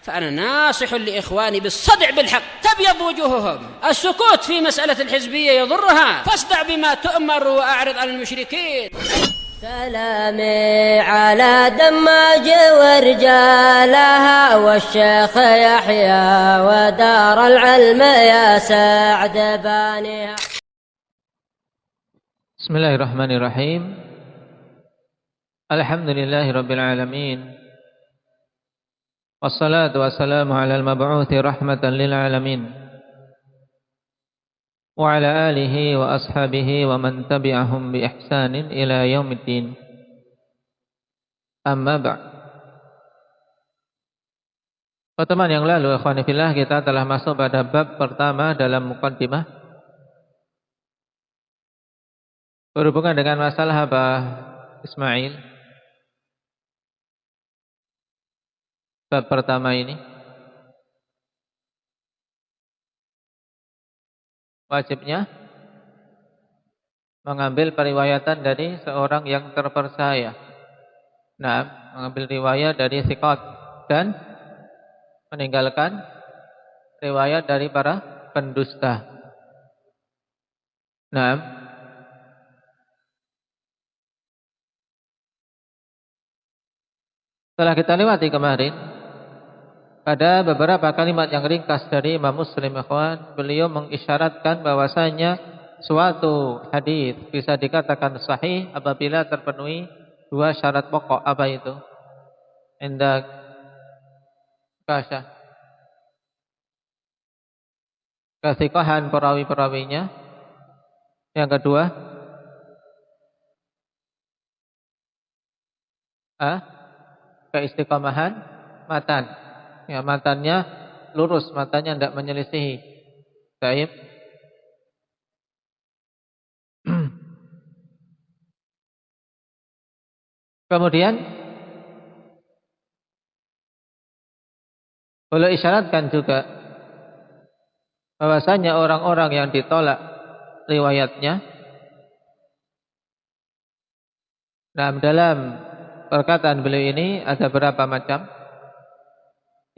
فأنا ناصح لإخواني بالصدع بالحق تبيض وجوههم. السكوت في مسألة الحزبية يضرها، فاصدع بما تؤمر وأعرض عن المشركين. سلامي على دماج ورجالها والشيخ يحيى ودار العلم يا سعد بانيها. بسم الله الرحمن الرحيم. الحمد لله رب العالمين والصلاة والسلام على المبعوث رحمة للعالمين وعلى آله وأصحابه ومن تبعهم بإحسان إلى يوم الدين. Amma ba'd. Pertemuan yang lalu, ikhwani fillah, kita telah masuk pada bab pertama dalam muqaddimah berhubungan dengan masalah apa, Ismail? Bab pertama ini wajibnya mengambil periwayatan dari seorang yang terpercaya. Nah, mengambil riwayat dari thiqat dan meninggalkan riwayat dari para pendusta. Nah, setelah kita lewati kemarin, pada beberapa kalimat yang ringkas dari Imam Muslim, ikhwan, beliau mengisyaratkan bahwasanya suatu hadis bisa dikatakan sahih apabila terpenuhi dua syarat pokok. Apa itu? Indah kasah, kesikahan perawi-perawinya. Yang kedua, keistiqomahan matan. Ya, matannya lurus, matanya tidak menyelisihi. Baik. Kemudian boleh isyaratkan juga bahwasanya orang-orang yang ditolak riwayatnya, nah, dalam perkataan beliau ini ada berapa macam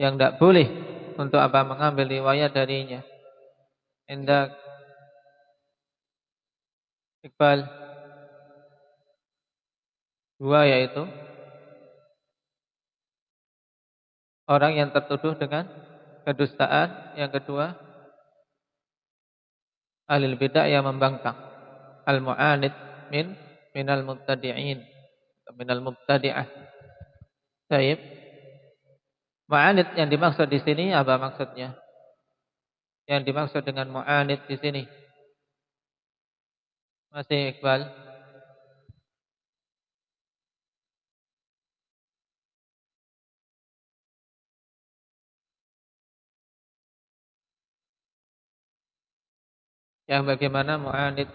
yang tidak boleh untuk apa mengambil riwayat darinya. Indah Iqbal, dua, yaitu orang yang tertuduh dengan kedustaan. Yang kedua, ahlul bidah yang membangkang, al-mu'anid minal mubtadi'in, minal mubtadi'ah. Baik. Mu'anid yang dimaksud di sini apa maksudnya? Yang dimaksud dengan mu'anid di sini, masih Iqbal? Yang bagaimana mu'anid?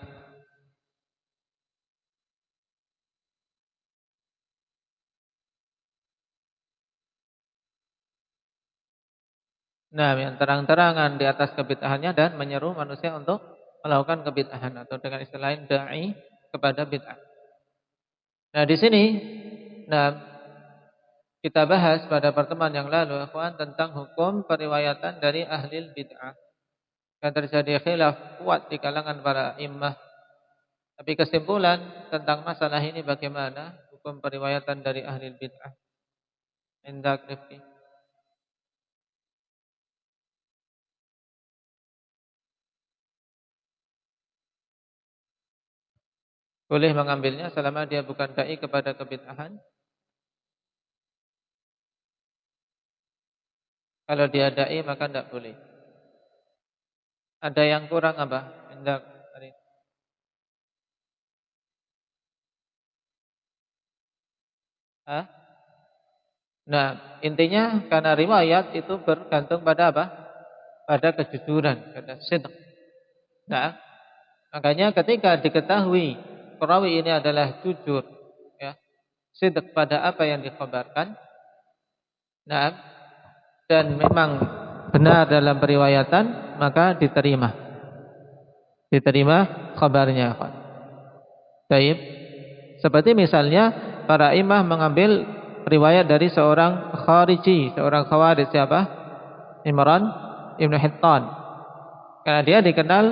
Nah, yang terang-terangan di atas kebid'ahannya dan menyeru manusia untuk melakukan kebid'ahan, atau dengan istilah lain da'i kepada bid'ah. Nah, di sini kita bahas pada pertemuan yang lalu, ikhwan, tentang hukum periwayatan dari ahli bid'ah. Dan terjadi khilaf kuat di kalangan para imam. Tapi kesimpulan tentang masalah ini bagaimana hukum periwayatan dari ahli bid'ah? Indak Rifki. Boleh mengambilnya selama dia bukan dai kepada kebid'ahan. Kalau dia dai maka tidak boleh. Ada yang kurang apa? Hendak hari. Nah, intinya karena riwayat itu bergantung pada apa? Pada kejujuran, pada sidq. Nah, makanya ketika diketahui perawi ini adalah jujur, ya, sidq pada apa yang dikhabarkan, nah, dan memang benar dalam periwayatan, maka diterima khabarnya. Baik. Seperti misalnya para imam mengambil riwayat dari seorang khariji, seorang khawarij. Siapa? Imran Ibn Hittan. Karena dia dikenal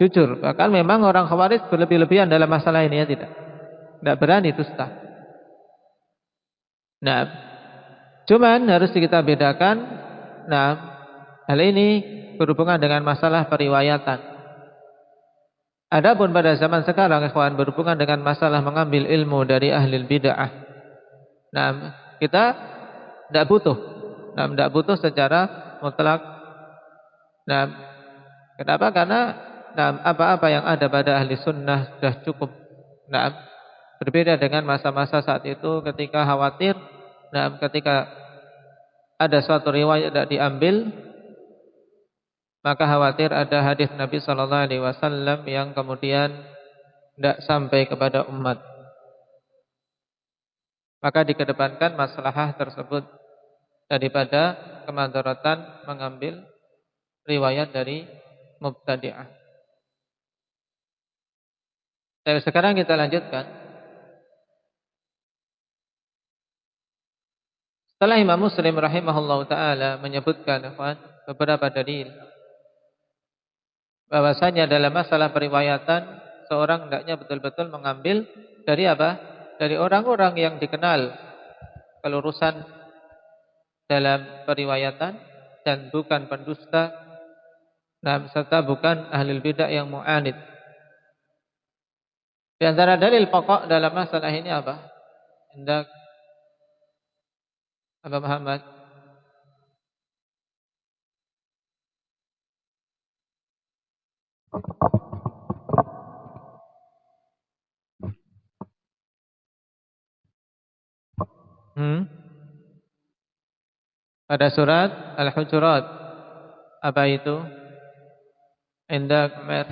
jujur. Bahkan memang orang khawarij berlebih-lebihan dalam masalah ini, ya tidak? Tidak berani dusta. Nah, cuman harus kita bedakan. Nah, hal ini berhubungan dengan masalah periwayatan. Adapun pada zaman sekarang, ikhwan, berhubungan dengan masalah mengambil ilmu dari ahli bid'ah. Nah, kita tidak butuh. Nah, tidak butuh secara mutlak. Nah, kenapa? Karena apa-apa yang ada pada ahli sunnah sudah cukup. Nah, berbeda dengan masa-masa saat itu ketika khawatir. Nah, ketika ada suatu riwayat tidak diambil, maka khawatir ada hadis Nabi sallallahu alaihi wasallam yang kemudian tidak sampai kepada umat. Maka dikedepankan maslahah tersebut daripada kemandaratan mengambil riwayat dari mubtadi'ah. Jadi sekarang kita lanjutkan. Setelah Imam Muslim rahimahullahu taala menyebutkan beberapa dalil bahwasanya dalam masalah periwayatan seorang hendaknya betul-betul mengambil dari apa? Dari orang-orang yang dikenal kelurusan dalam periwayatan dan bukan pendusta, serta bukan ahli bidah yang mu'anid. Di antara dalil pokok dalam masalah ini apa? Hendak Abah Muhammad. Pada surat Al-Hujurat, apa itu? Indah Mer.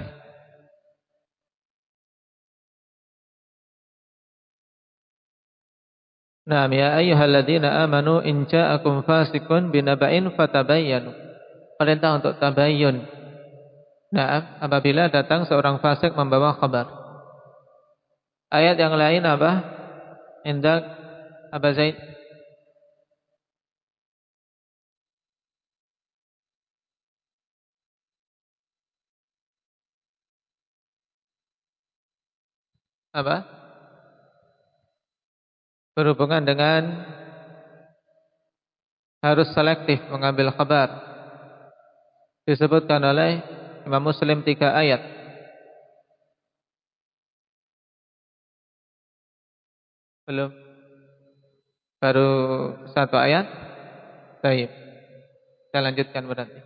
Naam, ya ayyuhalladzina amanu in ja'akum fasiqun binaba'in fatabayyanu. Perintah untuk tabayyun. Naam, apabila datang seorang fasik membawa kabar. Ayat yang lain apa? Indah Aba Zaid. Apa? Berhubungan dengan harus selektif mengambil kabar. Disebutkan oleh Imam Muslim 3 ayat. Belum? Baru 1 ayat? Baik. Kita lanjutkan berarti.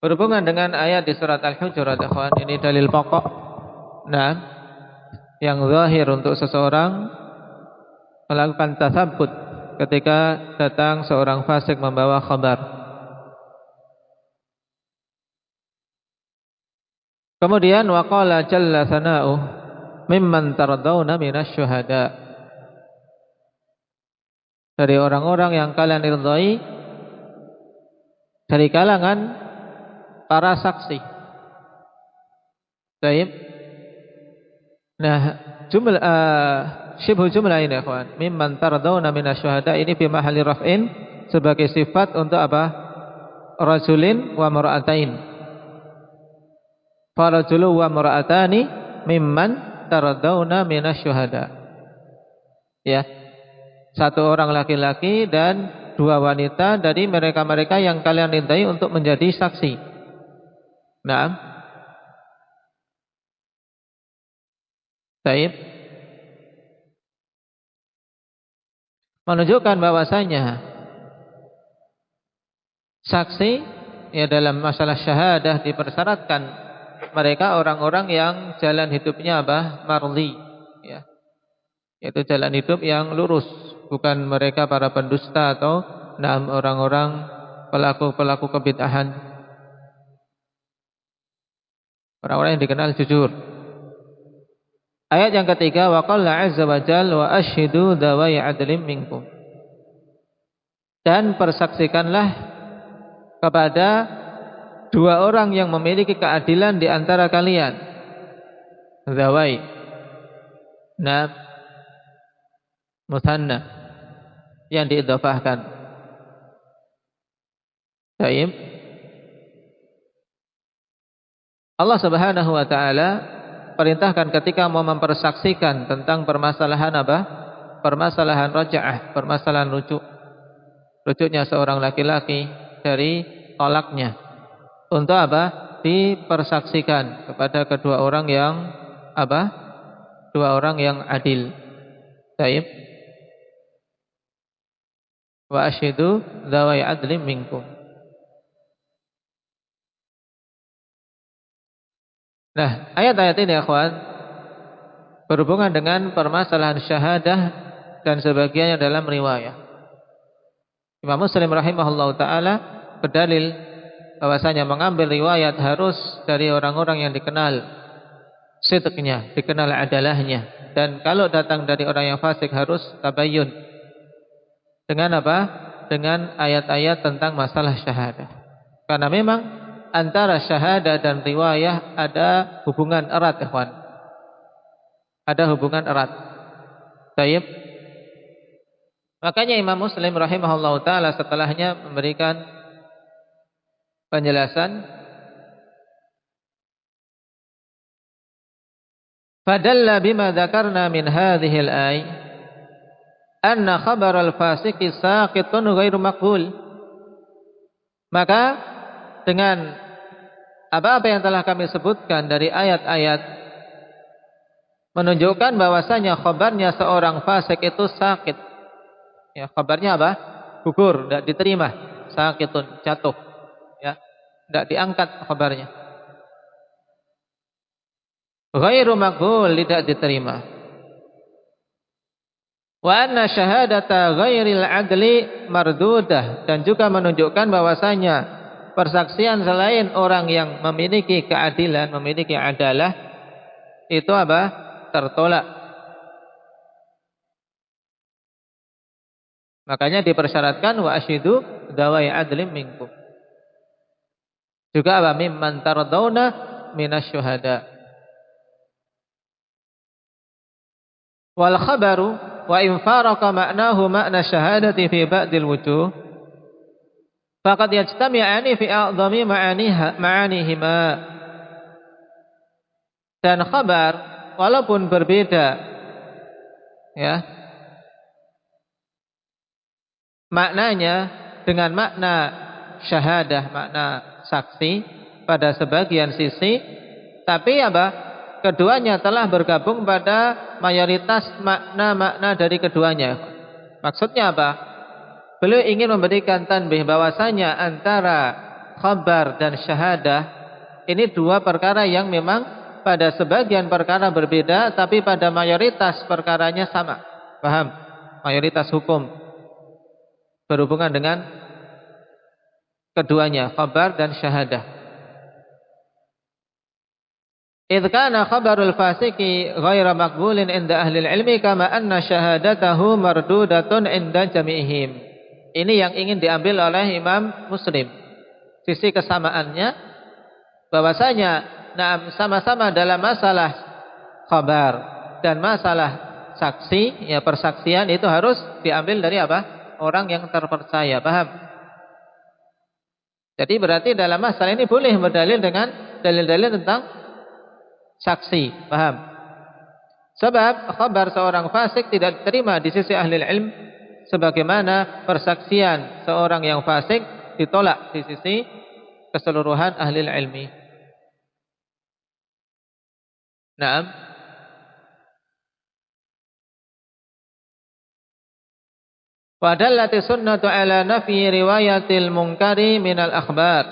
Berhubungan dengan ayat di surat Al-Hujurat, ini dalil pokok. Nah, yang zahir untuk seseorang melakukan tasabbut ketika datang seorang fasik membawa kabar. Kemudian waqala jalla sana'u mimman tardawna minasy syuhada. Dari orang-orang yang kalian ridhai dari kalangan para saksi. Baik. Nah, syibhu jumlah ini, ikhwan. Mimman tardawna minasy syuhada ini fi mahalli raf'in sebagai sifat untuk apa? Rajulin wa mar'atain. Farajulu wa mar'atani mimman tardawna minasy syuhada. Ya. Satu orang laki-laki dan 2 wanita dari mereka-mereka yang kalian ridai untuk menjadi saksi. Nah, baik. Menunjukkan bahwasanya saksi ya dalam masalah syahadah dipersyaratkan mereka orang-orang yang jalan hidupnya apa? Marli, ya. Yaitu jalan hidup yang lurus, bukan mereka para pendusta atau orang-orang pelaku-pelaku kebid'ahan. Orang-orang yang dikenal jujur. Ayat yang ketiga, wa qala azza wa jalla wa asyhidu dzawai adlim minkum. Dan persaksikanlah kepada 2 orang yang memiliki keadilan di antara kalian. Dzawai. Nah, muthanna yang diidhafahkan. Baik. Allah Subhanahu wa taala perintahkan ketika mau mempersaksikan tentang permasalahan apa? Permasalahan raja'ah, permasalahan rujuknya seorang laki-laki dari talaknya. Untuk apa? Dipersaksikan kepada kedua orang yang apa? Dua orang yang adil. Baik. Wa ashidu dzawai adlim minkum. Nah, ayat-ayat ini akhwan berhubungan dengan permasalahan syahadah dan sebagiannya dalam riwayah. Imam Muslim rahimahullahu taala berdalil bahwasanya mengambil riwayat harus dari orang-orang yang dikenal sidqnya, dikenal adalahnya, dan kalau datang dari orang yang fasik harus tabayyun. Dengan apa? Dengan ayat-ayat tentang masalah syahadah. Karena memang antara syahadah dan riwayah ada hubungan erat, ikhwan. Ada hubungan erat. Baik. Makanya Imam Muslim rahimahullahu taala setelahnya memberikan penjelasan, fadalla bima dzakarna min hadhihi al-ay anna khabar al-fasiqi saqitun ghairu maqbul. Maka dengan apa-apa yang telah kami sebutkan dari ayat-ayat menunjukkan bahwasanya khabarnya seorang fasik itu sakit. Ya, khabarnya apa? Gugur, tidak diterima. Sakitun, jatuh. Ya, tidak diangkat khabarnya. Ghairu maqbul, tidak diterima. Wa anna syahadata ghairil adli mardudah, dan juga menunjukkan bahwasanya persaksian selain orang yang memiliki keadilan, memiliki adalah, itu apa? Tertolak. Makanya dipersyaratkan wa asyidu dzawai adlim minkum. Juga apa? Mimman tardawna minasyuhada. Wal khabaru wa in faraka ma'nahu ma'na syahadati fi ba'dil wujuh faqad yajtami'ani fi a'dhami ma'anihima. Dan khabar walaupun berbeda, ya, maknanya dengan makna syahadah, makna saksi pada sebagian sisi, tapi apa? Keduanya telah bergabung pada mayoritas makna-makna dari keduanya. Maksudnya apa? Beliau ingin memberikan tanbih bahwasanya antara khabar dan syahadah ini dua perkara yang memang pada sebagian perkara berbeda, tapi pada mayoritas perkaranya sama. Paham? Mayoritas hukum berhubungan dengan keduanya, khabar dan syahadah. Idh kana khabarul fasiki ghaira maqbulin inda ahli ilmi kama anna syahadatahu mardudatun inda jami'ihim. Ini yang ingin diambil oleh Imam Muslim. Sisi kesamaannya bahwasanya sama-sama dalam masalah khabar dan masalah saksi, ya, persaksian itu harus diambil dari apa? Orang yang terpercaya. Paham? Jadi berarti dalam masalah ini boleh berdalil dengan dalil-dalil tentang saksi. Paham? Sebab khabar seorang fasik tidak diterima di sisi ahli ilm, sebagaimana persaksian seorang yang fasik ditolak di sisi keseluruhan ahli ilmi. Naam. Wa dallati sunnatu ala nafyi riwayatil munkari minal akhbar.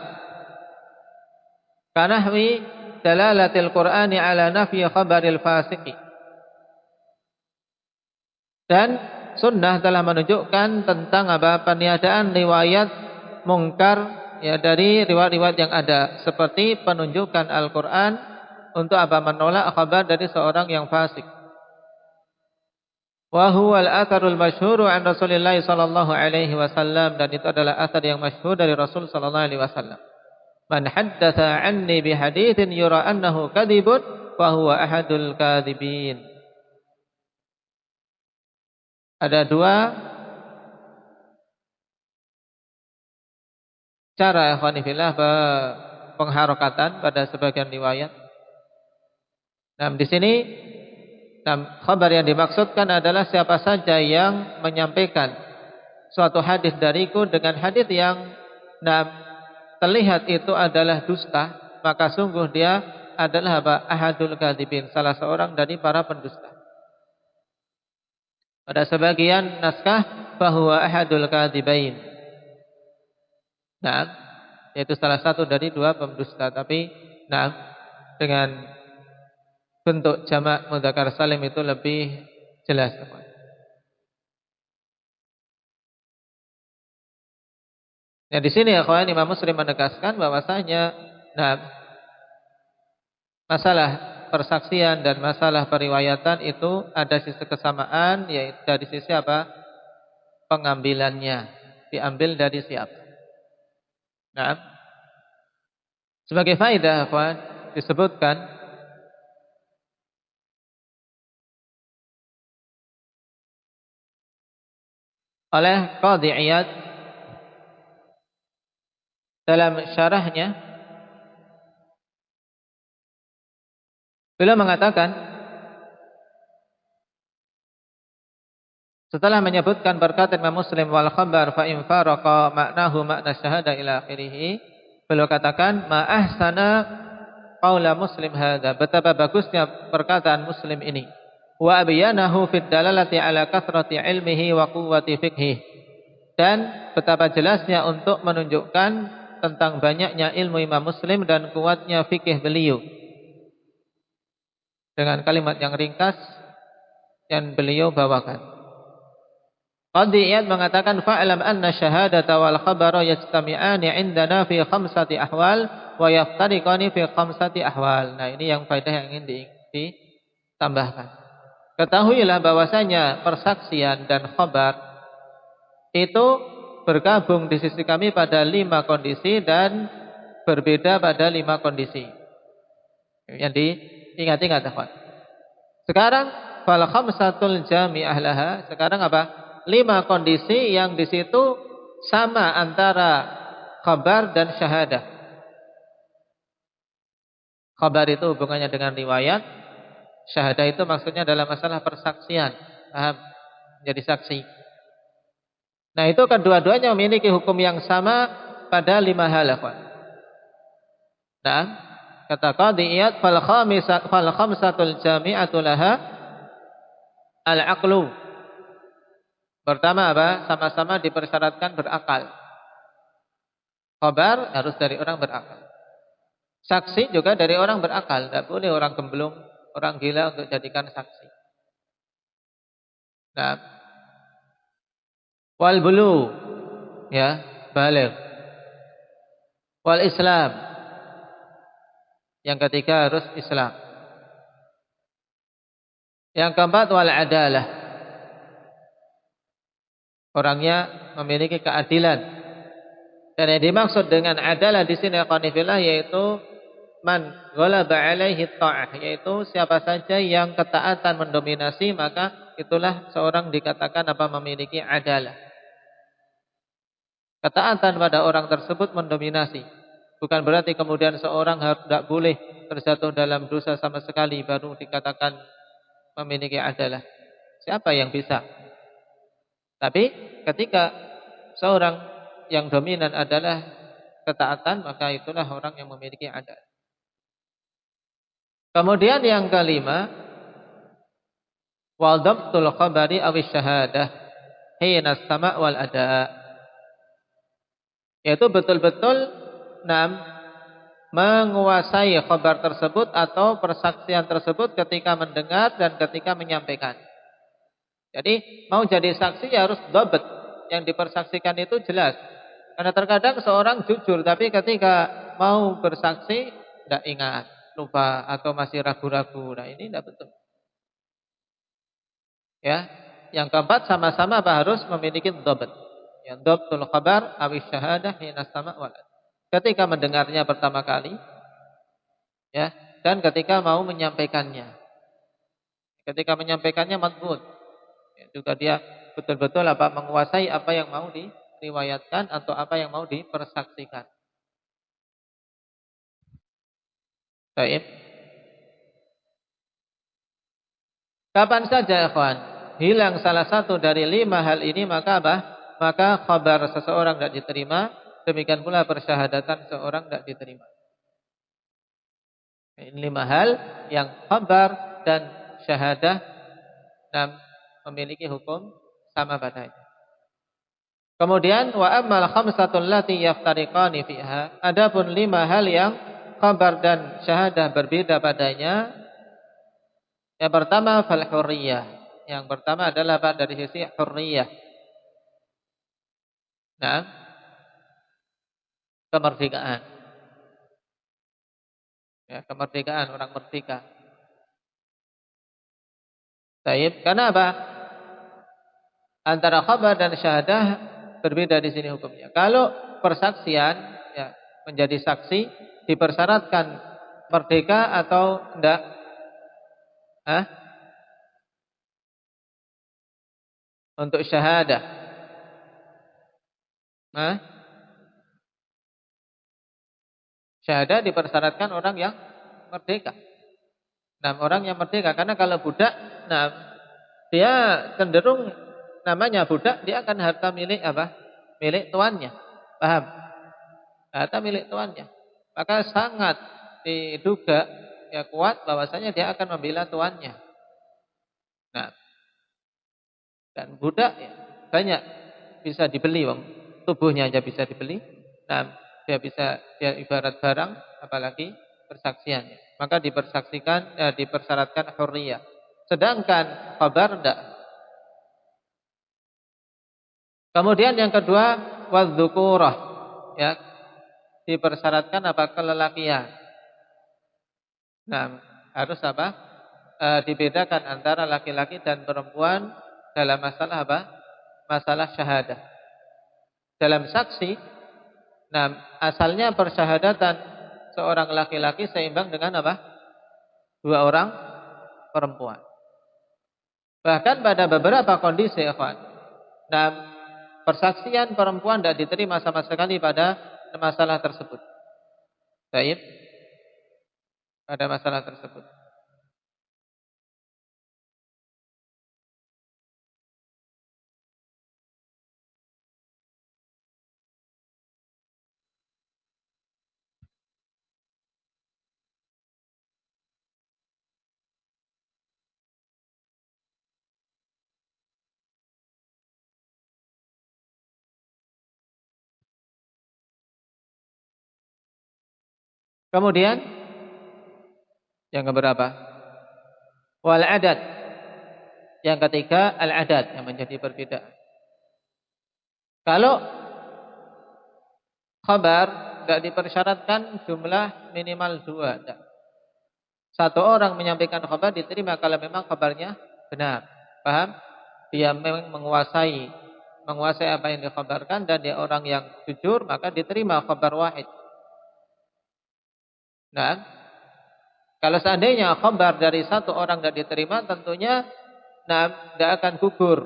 Kanahwi dalalatil Qur'ani ala nafyi khabaril fasiqi. Dan sunnah telah menunjukkan tentang apa? Peniadaan riwayat mungkar, ya, dari riwayat-riwayat yang ada, seperti penunjukan Al-Qur'an untuk apa? Menolak kabar dari seorang yang fasik. Wa huwa al-atharul masyhur an Rasulillah sallallahu alaihi wasallam, dan itu adalah athar yang masyhur dari Rasul sallallahu alaihi wasallam. Man haddatsa anni bi haditsin yura annahu kadhibun fa huwa ahadul kadhibin. ada dua cara ikhwanifillah pengharokatan pada sebagian riwayat. Nah, di sini khabar yang dimaksudkan adalah siapa saja yang menyampaikan suatu hadis dariku dengan hadis yang terlihat itu adalah dusta, maka sungguh dia adalah ahadul kadzibin, salah seorang dari para pendusta. Pada sebagian naskah bahwa ahadul kadzibain. Nah, yaitu salah satu dari dua pendusta, tapi dengan bentuk jamak mudzakkar salim itu lebih jelas. Nah, di sini akhwan Imam Muslim menegaskan bahwasanya masalah persaksian dan masalah periwayatan itu ada sisi kesamaan, yaitu dari sisi apa? Pengambilannya. Diambil dari siapa? Nah, sebagai faedah akhwan disebutkan oleh Qadhi Iyad dalam syarahnya, beliau mengatakan setelah menyebutkan perkataan Imam Muslim wal khabar fa in faraqa ma'nahu makna syahada ila akhirih, beliau katakan ma ahsana qaula Muslim hadza, betapa bagusnya perkataan Muslim ini, wa abyanahu fid dalalati ala kathrati ilmihi wa quwwati fiqhi, dan betapa jelasnya untuk menunjukkan tentang banyaknya ilmu Imam Muslim dan kuatnya fikih beliau, dengan kalimat yang ringkas yang beliau bawakan. Qadhi Iyad mengatakan fa'lam anna syahadata wal khabara yajtami'ani 'indana fi khamsati ahwal wa yaftariqani fi khamsati ahwal. Nah, ini yang faedah yang ingin ditambahkan. Ketahuilah bahwasanya persaksian dan khabar itu bergabung di sisi kami pada 5 kondisi dan berbeda pada 5 kondisi. Yang diingat-ingat, akhwan. Sekarang fal khamsatul jami'ah laha. Sekarang apa? 5 kondisi yang di situ sama antara khabar dan syahadah. Khabar itu hubungannya dengan riwayat, syahadah itu maksudnya dalam masalah persaksian. Paham? Jadi saksi. Nah, itu kedua-duanya memiliki hukum yang sama pada 5 hal, akhwan. Nah, kata Qadhi Iyad fal khamsatul jami'atu laha al-aqlu. Pertama apa? Sama-sama dipersyaratkan berakal. Khabar harus dari orang berakal. Saksi juga dari orang berakal. Tidak boleh orang gemblung, orang gila untuk jadikan saksi. Nah, wal bulu, ya, baligh. Wal Islam. Yang ketiga harus Islam. Yang keempat wal adalah. Orangnya memiliki keadilan. Dan yang dimaksud dengan adalah di sini qanifillah yaitu man ghalaba alaihi ta'ah, yaitu siapa saja yang ketaatan mendominasi, maka itulah seorang dikatakan apa? Memiliki adalah. Ketaatan pada orang tersebut mendominasi. Bukan berarti kemudian seorang tidak boleh terjatuh dalam dosa sama sekali baru dikatakan memiliki adalah. Siapa yang bisa? Tapi ketika seorang yang dominan adalah ketaatan, maka itulah orang yang memiliki adalah. Kemudian yang kelima, wal dhabtul khabari aw syahadah hina sama' wal ada. Yaitu betul-betul menguasai khabar tersebut atau persaksian tersebut ketika mendengar dan ketika menyampaikan. Jadi mau jadi saksi ya harus dhabt, yang dipersaksikan itu jelas. Karena terkadang seorang jujur tapi ketika mau bersaksi tidak ingat, lupa atau masih ragu-ragu. Nah, ini tidak betul. Ya, yang keempat sama-sama harus memiliki dhabt. Yang dhabtul khabar aw syahadah hina sama' wal. Ketika mendengarnya pertama kali, ya, dan ketika mau menyampaikannya. Ketika menyampaikannya madbut, ya, juga dia betul-betul menguasai apa yang mau diriwayatkan atau apa yang mau dipersaksikan. Baik. Kapan saja ikhwan hilang salah satu dari 5 hal ini, maka maka khabar seseorang tidak diterima, demikian pula persyahadatan seorang tidak diterima. Ini 5 hal yang khabar dan syahadah memiliki hukum sama padanya. Kemudian wa ammal khamsatul lati yaftariqani fiha, adapun 5 hal yang khabar dan syahadah berbeda padanya. Yang pertama fal hurriyah. Yang pertama adalah dari sisi hurriyah. Nah, kemerdekaan. Ya, kemerdekaan, orang merdeka. Baik, karena apa? Antara khabar dan syahadah berbeda di sini hukumnya. Kalau persaksian, ya, menjadi saksi dipersyaratkan merdeka atau enggak? Untuk syahadah. Syahadah dipersyaratkan orang yang merdeka. Nah, orang yang merdeka, karena kalau budak, dia cenderung namanya budak, dia akan harta milik milik tuannya. Paham? Harta milik tuannya. Maka sangat diduga, ya kuat bahwasanya dia akan membela tuannya. Nah, dan budak ya, banyak bisa dibeli, tubuhnya aja bisa dibeli. Nah, dia ibarat barang, apalagi persaksiannya. Maka dipersyaratkan hurriyah. Sedangkan khabar tidak. Kemudian yang kedua wadzukurah, ya, dipersyaratkan kelelakian. Nah, harus dibedakan antara laki-laki dan perempuan dalam masalah masalah syahadah. Dalam saksi, asalnya persyahadatan seorang laki-laki seimbang dengan 2 orang perempuan. Bahkan pada beberapa kondisi, ikhwan, persaksian perempuan tidak diterima sama sekali pada masalah tersebut. Baik. Pada masalah tersebut. Kemudian yang keberapa? Wal adad. Yang ketiga al-adad, yang menjadi perbedaan. Kalau khabar tidak dipersyaratkan jumlah minimal 2. Tidak. Satu orang menyampaikan khabar diterima kalau memang khabarnya benar. Paham? Dia memang menguasai apa yang dikhabarkan dan dia orang yang jujur, maka diterima khabar wahid. Nah, kalau seandainya khabar dari satu orang tidak diterima, tentunya tidak akan gugur.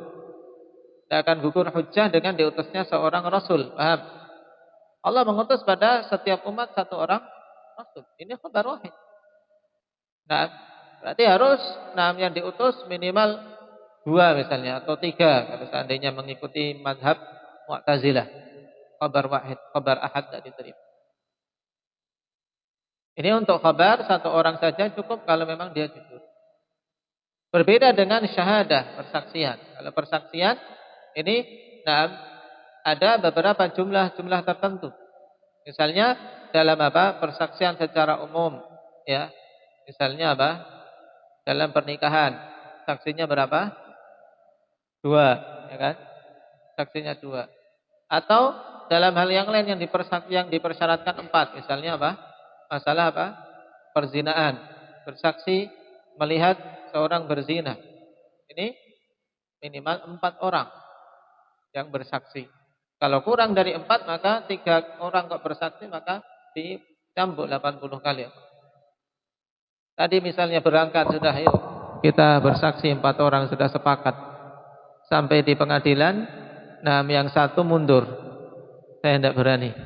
Tidak akan gugur hujjah dengan diutusnya seorang rasul. Paham? Allah mengutus pada setiap umat satu orang rasul. Ini khabar wahid. Nah, berarti harus yang diutus minimal 2 misalnya atau 3 kalau seandainya mengikuti mazhab Mu'tazilah. Khabar wahid, khabar ahad tidak diterima. Ini untuk khabar satu orang saja cukup kalau memang dia jujur. Berbeda dengan syahadah, persaksian. Kalau persaksian ini ada beberapa jumlah tertentu. Misalnya dalam persaksian secara umum, ya. Misalnya dalam pernikahan, saksinya berapa? 2, ya kan? Saksinya 2. Atau dalam hal yang lain yang dipersyaratkan 4, misalnya masalah perzinaan. Bersaksi melihat seorang berzina. Ini minimal 4 orang yang bersaksi. Kalau kurang dari 4, maka 3 orang kok bersaksi, maka dicambuk 80 kali. Tadi misalnya berangkat sudah, yuk kita bersaksi 4 orang sudah sepakat. sampai di pengadilan, nah yang satu mundur. Saya tidak berani.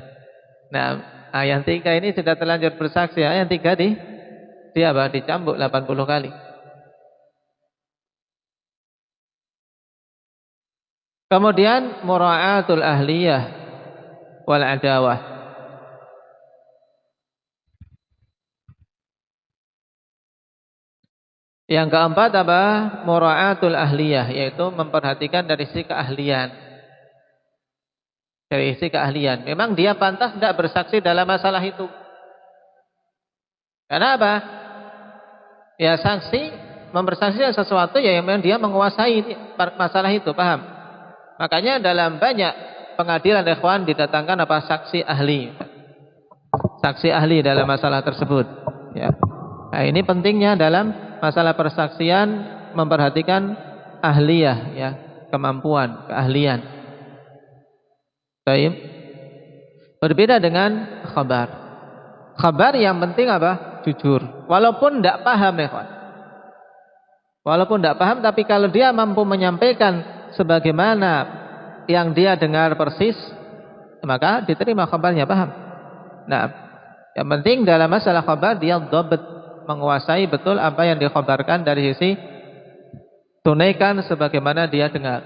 Nah, yang 3 ini sudah terlanjur bersaksi, yang 3 dia dicambuk 80 kali. Kemudian mura'atul ahliyah wal adawah. Yang keempat mura'atul ahliyah, yaitu memperhatikan dari sisi keahlian. Dari sisi keahlian. Memang dia pantas tidak bersaksi dalam masalah itu. Karena apa? Ya saksi mempersaksikan sesuatu yang memang dia menguasai masalah itu, paham? Makanya dalam banyak pengadilan ikhwan didatangkan saksi ahli. Saksi ahli dalam masalah tersebut, ya. Nah, ini pentingnya dalam masalah persaksian memperhatikan ahliyah, ya, kemampuan, keahlian. Baik. Berbeda dengan khabar. Khabar yang penting jujur. Walaupun tidak paham, ikhwan. Walaupun tidak paham, tapi kalau dia mampu menyampaikan sebagaimana yang dia dengar persis, maka diterima khabarnya, paham? Nah, yang penting dalam masalah khabar dia dhabt, menguasai betul apa yang dikhabarkan dari sisi tunaikan sebagaimana dia dengar.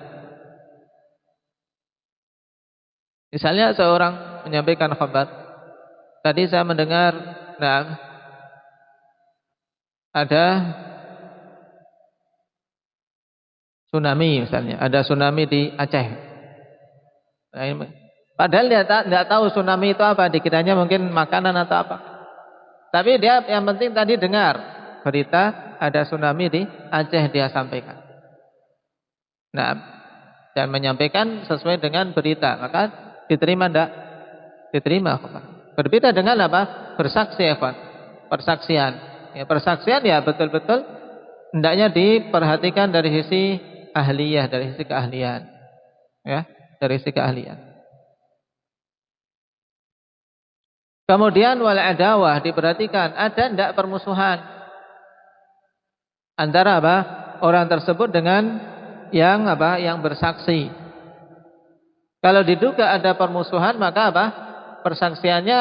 Misalnya seorang menyampaikan khabar, tadi saya mendengar, ada tsunami misalnya, ada tsunami di Aceh. Nah, padahal dia tidak tahu tsunami itu apa, dikiranya mungkin makanan atau apa. Tapi dia yang penting tadi dengar berita ada tsunami di Aceh, dia sampaikan. Nah, dan menyampaikan sesuai dengan berita, maka diterima tidak? Diterima. Berbeda dengan bersaksi, persaksian. Ya, persaksian ya betul-betul hendaknya diperhatikan dari sisi ahliyah, dari sisi keahlian, ya, dari sisi keahlian. Kemudian wal adawah, diperhatikan ada tidak permusuhan antara orang tersebut dengan yang bersaksi. Kalau diduga ada permusuhan, maka persaksiannya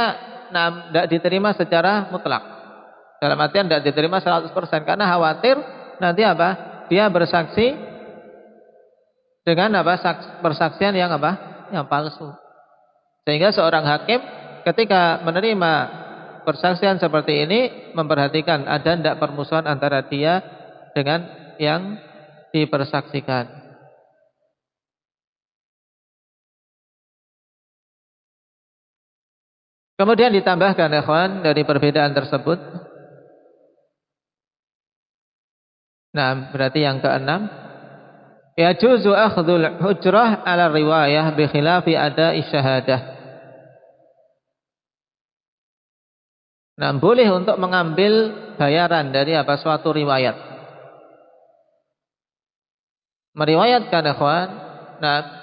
tidak diterima secara mutlak. Dalam artian tidak diterima 100%, karena khawatir nanti dia bersaksi dengan persaksian yang palsu. Sehingga seorang hakim ketika menerima persaksian seperti ini memperhatikan ada tidak permusuhan antara dia dengan yang dipersaksikan. Kemudian ditambahkan, ikhwan, dari perbedaan tersebut. Nah, berarti yang keenam, yajuzu akhdhul hujrah ala riwayah bi khilafi ada'i syahadah. Nah, boleh untuk mengambil bayaran dari suatu riwayat. Meriwayatkan, ikhwan,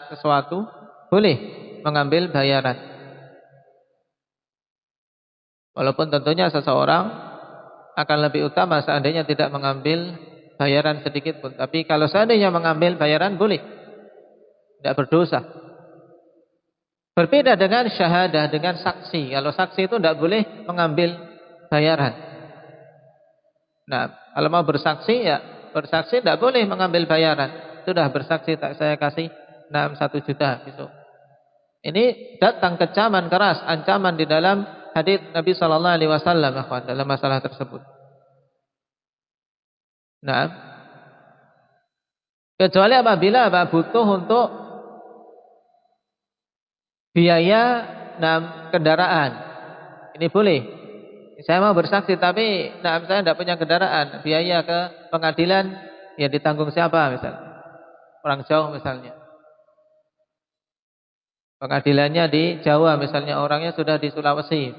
sesuatu boleh mengambil bayaran. Walaupun tentunya seseorang akan lebih utama seandainya tidak mengambil bayaran sedikit pun. Tapi kalau seandainya mengambil bayaran boleh, tidak berdosa. Berbeda dengan syahadah, dengan saksi. Kalau saksi itu tidak boleh mengambil bayaran. Nah, kalau mau bersaksi, ya bersaksi tidak boleh mengambil bayaran. Sudah bersaksi, tak saya kasih 1 juta besok. Ini datang kecaman keras, ancaman di dalam hadits Nabi sallallahu alaihi wasallam dalam masalah tersebut. Nah, kecuali apabila butuh untuk biaya kendaraan, ini boleh. Saya mau bersaksi tapi saya tidak punya kendaraan, biaya ke pengadilan ya ditanggung siapa, misalnya orang jauh misalnya. Pengadilannya di Jawa misalnya, orangnya sudah di Sulawesi,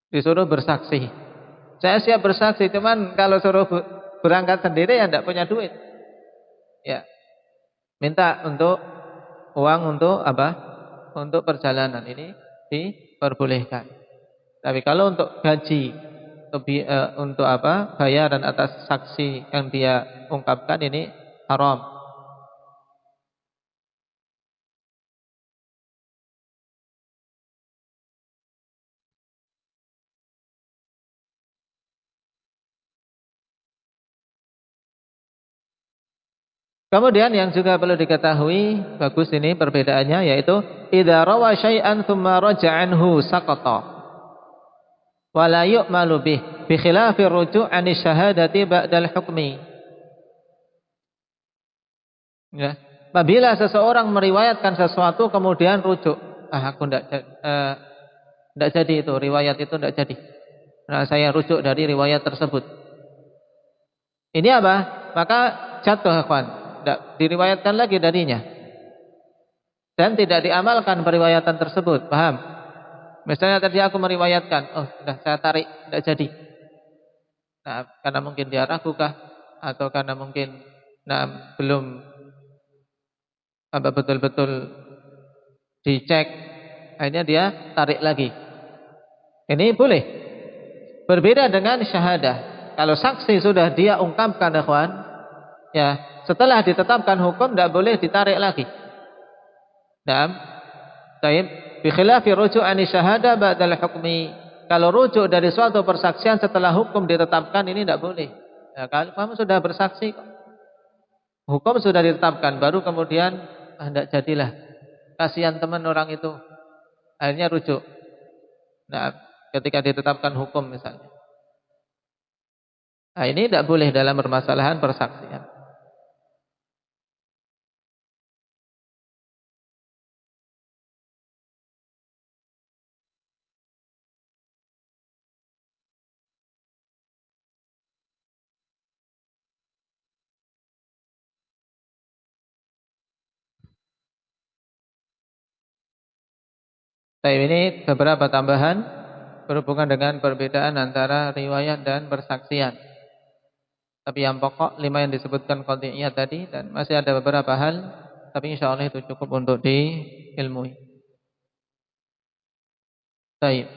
disuruh bersaksi. Saya siap bersaksi, cuman kalau suruh berangkat sendiri ya tidak punya duit. Ya, minta untuk uang untuk untuk perjalanan, ini diperbolehkan. Tapi kalau untuk gaji, untuk bayaran atas saksi yang dia ungkapkan, ini haram. Kemudian yang juga perlu diketahui, bagus ini perbedaannya, yaitu idza rawa syai'an tsumma raja'a anhu saqata wa la yu'malu bi khilafi ruju' 'ani syahadati ba'dal hukmi. Ya. Apabila seseorang meriwayatkan sesuatu kemudian rujuk, aku enggak jadi itu, riwayat itu enggak jadi. Nah, saya rujuk dari riwayat tersebut. Ini apa? Maka jatuh, ikhwan. Tidak diriwayatkan lagi darinya. Dan tidak diamalkan periwayatan tersebut. Paham? Misalnya tadi aku meriwayatkan, oh sudah saya tarik, tidak jadi. Nah, karena mungkin dia ragu kah? Atau karena mungkin belum betul-betul dicek, akhirnya dia tarik lagi. Ini boleh. Berbeda dengan syahadah. Kalau saksi sudah dia ungkapkan, ikhwan, ya, setelah ditetapkan hukum tidak boleh ditarik lagi. Naam. Baik, bi khilafi ruju' ani syahadah ba'dal hukmi. Kalau rujuk dari suatu persaksian setelah hukum ditetapkan ini tidak boleh. Ya, kalau kamu sudah bersaksi, hukum sudah ditetapkan, baru kemudian tidak jadilah. Kasihan teman orang itu. Akhirnya rujuk. Nah, ketika ditetapkan hukum misalnya. Nah, ini tidak boleh dalam permasalahan persaksian. Ini beberapa tambahan berhubungan dengan perbedaan antara riwayat dan persaksian. Tapi yang pokok 5 yang disebutkan qadhiyah tadi, dan masih ada beberapa hal, tapi insyaallah itu cukup untuk diilmui. Baik.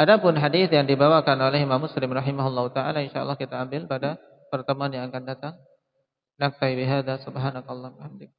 Adapun hadis yang dibawakan oleh Imam Muslim rahimahullahu taala insyaallah kita ambil pada pertemuan yang akan datang. Naktai bihadza subhanakallahumma wa bihamdika.